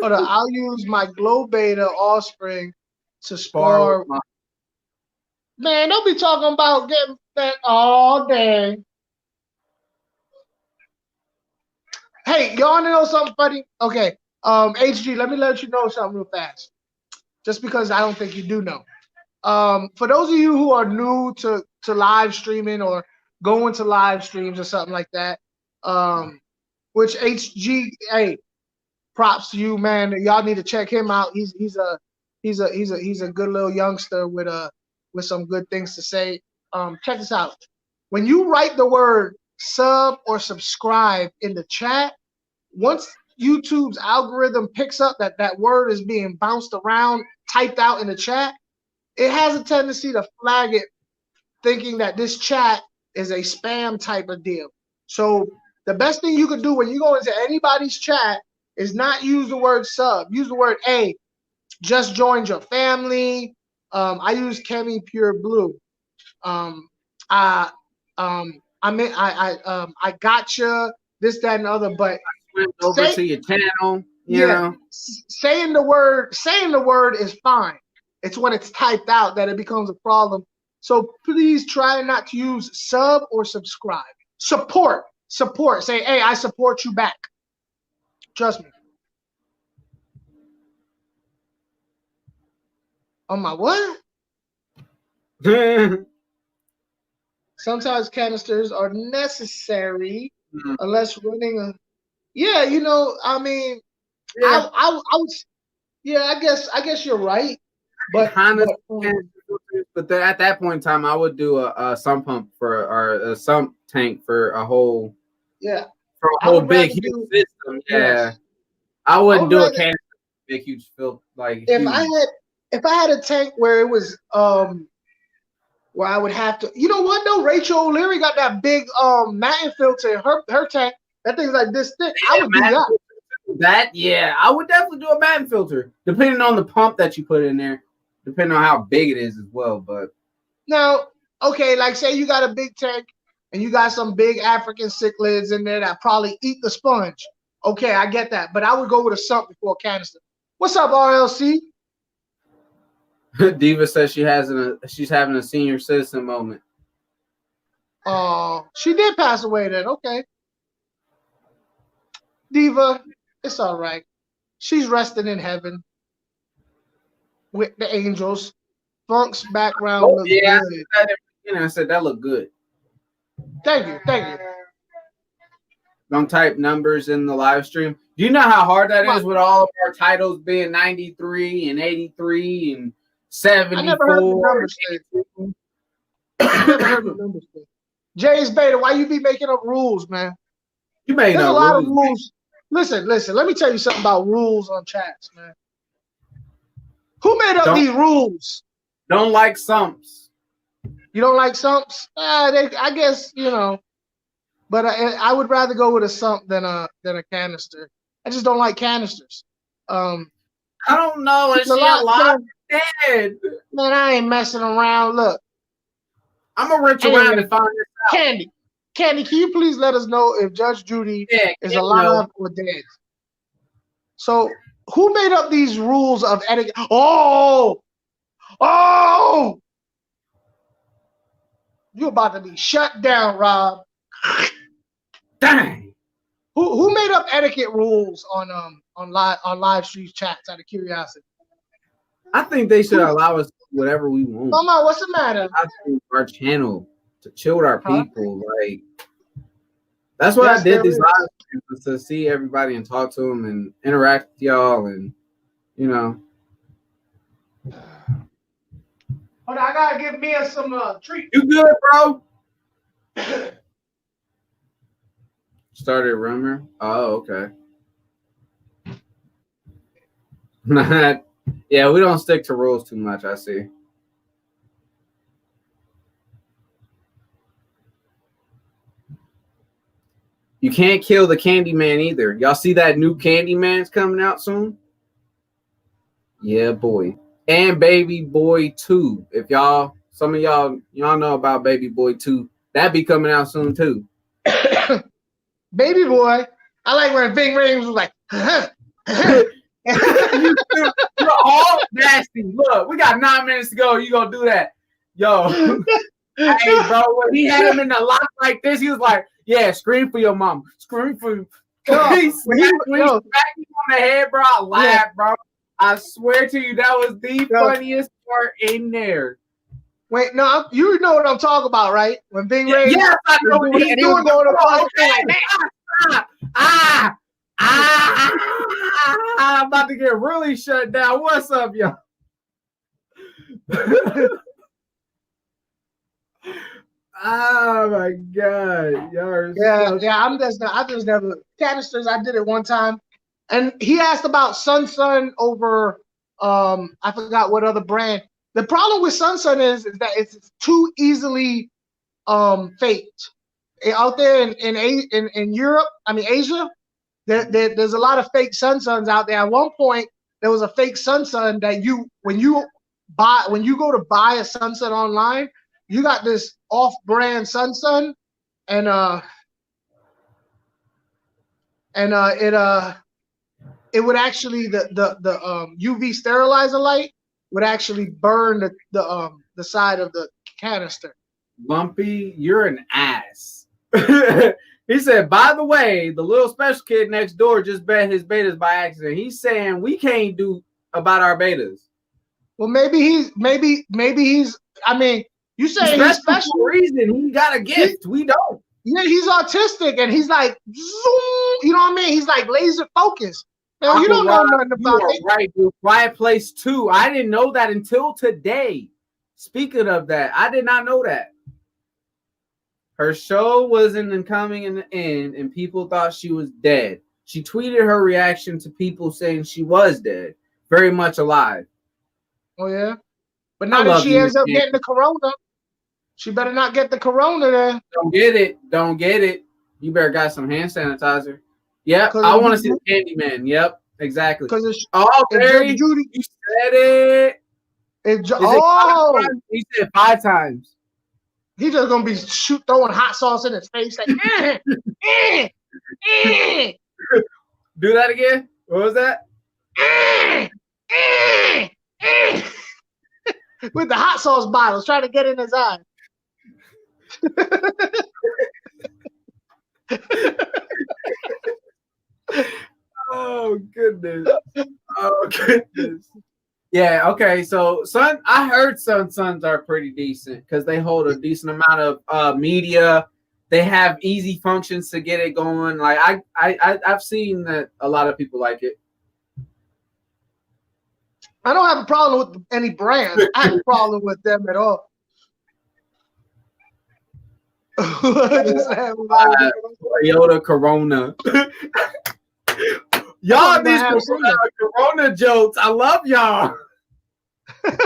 Hold on, I'll use my Glow Beta offspring to spar. Man, don't be talking about getting fat all day. Hey, y'all want to know something funny? Okay, HG, let me let you know something real fast. Just because I don't think you do know. For those of you who are new to live streaming or going to live streams or something like that, which HG, hey, props to you, man. Y'all need to check him out. He's a good little youngster with some good things to say. Check this out. When you write the word sub or subscribe in the chat, once YouTube's algorithm picks up that word is being bounced around, typed out in the chat, it has a tendency to flag it, thinking that this chat is a spam type of deal. So the best thing you could do when you go into anybody's chat is not use the word sub. Use the word, hey, just joined your family. I use Kemi Pure Blue. I gotcha, this, that, and other. But over to your channel, you know. Saying the word is fine. It's when it's typed out that it becomes a problem. So please try not to use sub or subscribe. Support. Say, hey, I support you back. Trust me. Oh my what? Sometimes canisters are necessary unless running a. Yeah, I mean, yeah. I would. Yeah, I guess you're right. But at that point in time, I would do a sump pump or a sump tank for a whole. Yeah. For a whole big huge system. Yeah. Yes. I wouldn't do a canister big huge filter like. If I had a tank where it was where I would have to, you know what though? Rachel O'Leary got that big Matin filter in her tank. That thing's like this thick. Yeah, I would do that. I would definitely do a Matin filter, depending on the pump that you put in there, depending on how big it is as well. But now, okay, like say you got a big tank and you got some big African cichlids in there that probably eat the sponge. Okay, I get that, but I would go with a sump before a canister. What's up, RLC? Diva says she's having a senior citizen moment. Oh, she did pass away then. Okay. Diva, it's all right. She's resting in heaven with the angels. Funk's background looks good. I said that looked good. Thank you. Don't type numbers in the live stream. Do you know how hard that is with all of our titles being 93 and 83 and 74? I never heard the numbers thing. Jay's Beta, why you be making up rules, man? You made There's a lot of rules. Listen. Let me tell you something about rules on chats, man. Who made up these rules? Don't like sumps. You don't like sumps? I guess but I would rather go with a sump than a canister. I just don't like canisters. I don't know. It's a lot dead. Man, I ain't messing around. Look, I'm gonna reach around and find this out. Candy, can you please let us know if Judge Judy is alive or dead? So who made up these rules of etiquette? Oh, you're about to be shut down, Rob. Dang. Who made up etiquette rules on live stream chats out of curiosity? I think they should allow us whatever we want. Mama, what's the matter? I think our channel to chill with our people. Like that's what I did these live streams, to see everybody and talk to them and interact with y'all, and you know. Hold on, I gotta give Mia some treat. You good, bro? Started a rumor. Oh, okay. Yeah, we don't stick to rules too much, I see. You can't kill the Candyman either. Y'all see that new Candyman's coming out soon? Yeah, boy. And Baby Boy 2. If some of y'all know about Baby Boy 2, that be coming out soon too. Baby Boy. I like when Ving Rhames was like, You're all nasty. Look, we got 9 minutes to go. You gonna do that. Yo. Hey, bro, when he had him in the lock like this, he was like, yeah, scream for your mom. Scream for him. When he smacked him on the head, bro, I laughed, bro. I swear to you, that was the funniest part in there. Wait, no, you know what I'm talking about, right? When Ving Rhames, yes, I know what he's doing. I'm about to get really shut down. What's up, y'all? Oh my god, I just never canisters. I did it one time, and he asked about Sun over I forgot what other brand. The problem with Sun is that it's too easily faked. Out there in Europe, I mean Asia, there's a lot of fake Suns out there. At one point, there was a fake Sun that when you go to buy a Sun online, you got this off-brand Sun, and it would actually the UV sterilizer light would actually burn the side of the canister. Bumpy, you're an ass. He said, by the way, the little special kid next door just bet his betas by accident. He's saying we can't do about our betas. Well, maybe he's. I mean, you say he's special for a reason. He got a gift. We don't. Yeah, he's autistic, and he's like zoom. You know what I mean? He's like laser focused. You don't know nothing about it. Right, dude. Quiet Place 2. I didn't know that until today. Speaking of that, I did not know that. Her show wasn't coming in the end, and people thought she was dead. She tweeted her reaction to people saying she was dead, very much alive. Oh, yeah? But now that she ends up getting the corona, she better not get the corona then. Don't get it. You better got some hand sanitizer. Yep, I want to see the Candyman. Yep, exactly. Barry, Judy, you said it. He said 5 times. He's just gonna be throwing hot sauce in his face like. Do that again. What was that? With the hot sauce bottles, trying to get in his eye. Oh goodness. Yeah, okay. So I heard Suns are pretty decent because they hold a decent amount of media. They have easy functions to get it going. Like I've seen that a lot of people like it. I don't have a problem with any brand. I have a problem with them at all. Toyota Corona. Y'all these Corona jokes. I love y'all. Hey,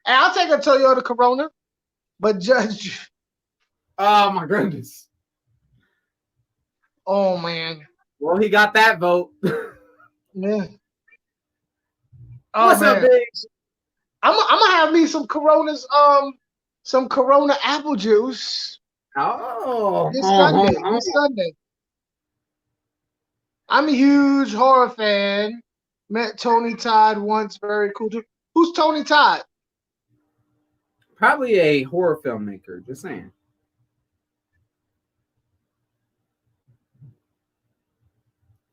I'll take a Toyota Corona, but Judge. Oh my goodness. Oh man. Well, he got that vote. Yeah. Oh, what's up, big? I'm gonna have me some Coronas, some Corona apple juice. Oh, this Sunday. I'm a huge horror fan. Met Tony Todd once. Very cool too. Who's Tony Todd? Probably a horror filmmaker. Just saying.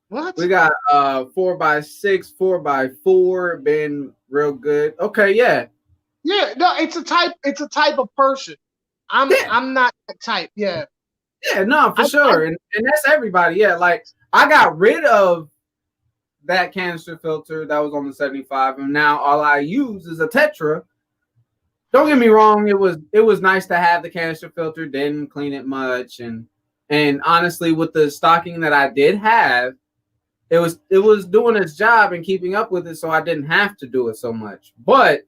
What? We got 4x6, 4x4, been real good. Okay, yeah. Yeah, no, it's a type of person. I'm not that type. Yeah. Yeah, no, for sure. And that's everybody. Yeah, like I got rid of that canister filter that was on the 75, and now all I use is a Tetra. Don't get me wrong, it was nice to have the canister filter, didn't clean it much, and honestly, with the stocking that I did have, it was doing its job and keeping up with it, so I didn't have to do it so much. But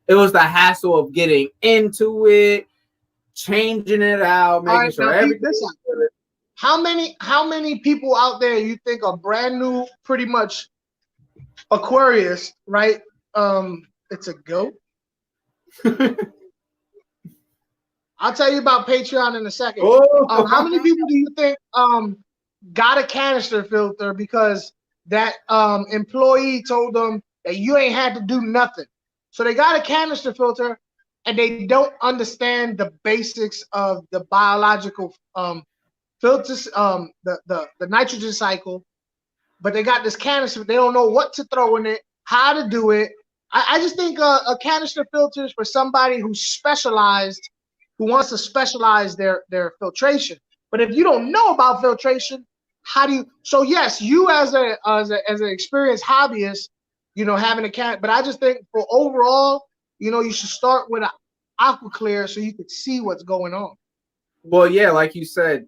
it was the hassle of getting into it, changing it out, making sure everything. How many people out there you think are brand new, pretty much Aquarius, right? It's a goat. I'll tell you about Patreon in a second. Oh. How many people do you think got a canister filter because that employee told them that you ain't had to do nothing? So they got a canister filter and they don't understand the basics of the biological filters, the nitrogen cycle, but they got this canister. They don't know what to throw in it, how to do it. I just think a canister filter is for somebody who's specialized, who wants to specialize their filtration. But if you don't know about filtration, how do you? So yes, you as an experienced hobbyist, having a can. But I just think for overall, you should start with an AquaClear so you can see what's going on. Well, yeah, like you said,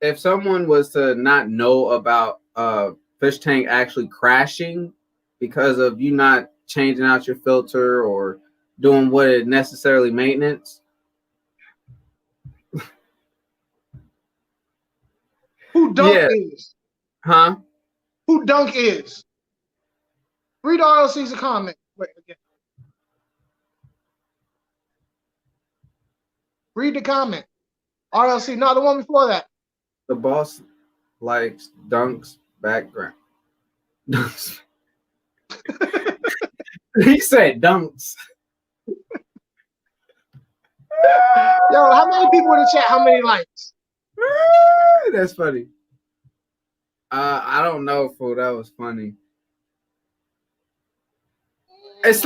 if someone was to not know about fish tank actually crashing because of you not changing out your filter or doing what it necessarily maintenance. Who Dunk is? Huh? Who Dunk is? Read RLC's a comment. Wait, again. Read the comment. RLC, no, the one before that. The boss likes Dunk's background. Dunks. He said Dunks. Yo, how many people in the chat? How many likes? That's funny. I don't know, fool. That was funny. It's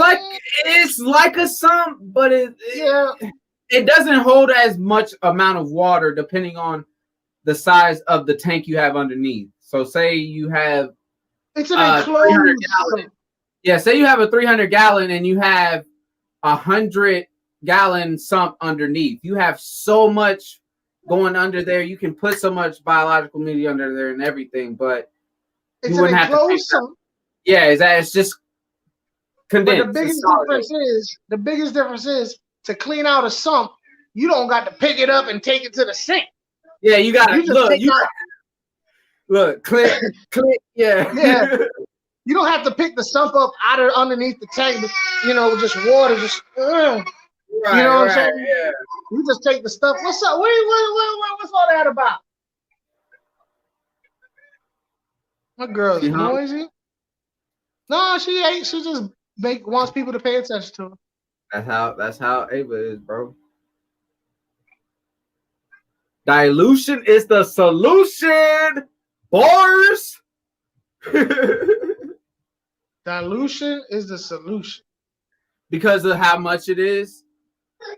like a sump, but it doesn't hold as much amount of water depending on the size of the tank you have underneath. So say you have it's an enclosed 300 gallon. Yeah, say you have a 300 gallon and you have 100 gallon sump underneath. You have so much going under there. You can put so much biological media under there and everything, but it's an enclosed sump. Yeah, it's just condensed. But the biggest difference is to clean out a sump, you don't got to pick it up and take it to the sink. Yeah, you got to look, click, yeah. Yeah. You don't have to pick the sump up out of underneath the tank, just water, just right, you know what I'm saying? Yeah. You just take the stuff. What's up? What's all that about? My girl's noisy. No, she ain't. She just wants people to pay attention to her. That's how Ava is, bro. Dilution is the solution. Bars. Dilution is the solution. Because of how much it is.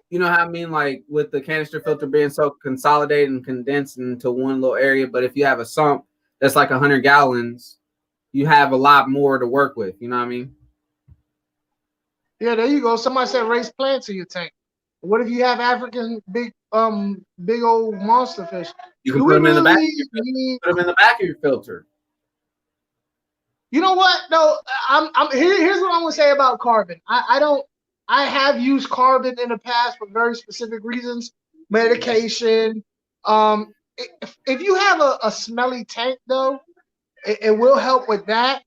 You know how I mean? Like with the canister filter being so consolidated and condensed into one little area. But if you have a sump that's like 100 gallons, you have a lot more to work with. You know what I mean? Yeah, there you go. Somebody said raise plants in your tank. What if you have African big old monster fish? You can put them in the back. Put them in the back of your filter. You know what? No, here's what I'm gonna say about carbon. I have used carbon in the past for very specific reasons, medication. If you have a smelly tank though, it will help with that.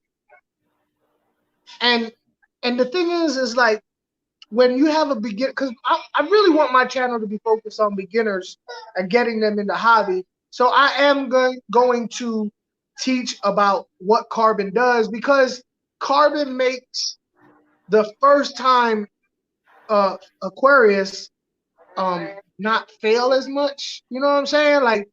And the thing is like when you have a beginner, because I really want my channel to be focused on beginners and getting them in the hobby. So I am going to teach about what carbon does, because carbon makes the first time Aquarius not fail as much. You know what I'm saying? Like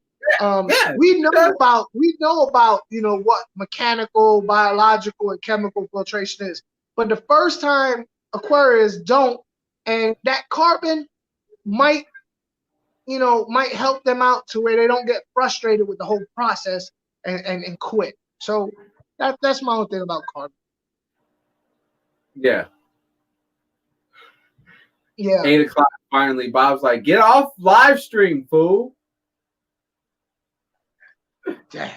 we know about what mechanical, biological, and chemical filtration is. But the first time Aquarius don't, and that carbon might help them out to where they don't get frustrated with the whole process and quit. So that's my own thing about carbon. Yeah. Yeah. 8 o'clock finally. Bob's like, get off live stream, fool. Yeah.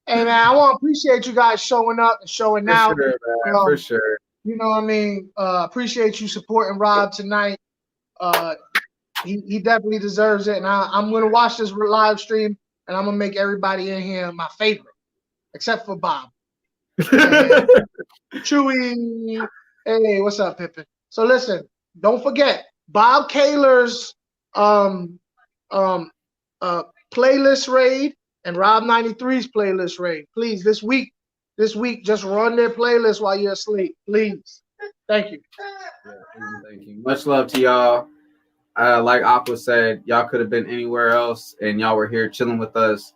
Hey man, I want to appreciate you guys showing up and showing out. Sure, man, for sure. You know what I mean? Appreciate you supporting Rob tonight. He definitely deserves it, and I'm gonna watch this live stream, and I'm gonna make everybody in here my favorite, except for Bob. Chewy. Hey, what's up, Pippin? So listen, don't forget Bob Kaler's playlist raid and Rob 93's playlist raid. Please, this week, just run their playlist while you're asleep. Please. Thank you. Thank you. Much love to y'all. Like Aqua said, y'all could have been anywhere else, and y'all were here chilling with us,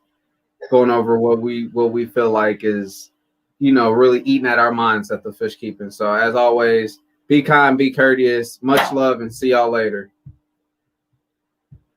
going over what we feel like is, really eating at our minds at the Fish Keeping. So as always, be kind, be courteous. Much love, and see y'all later.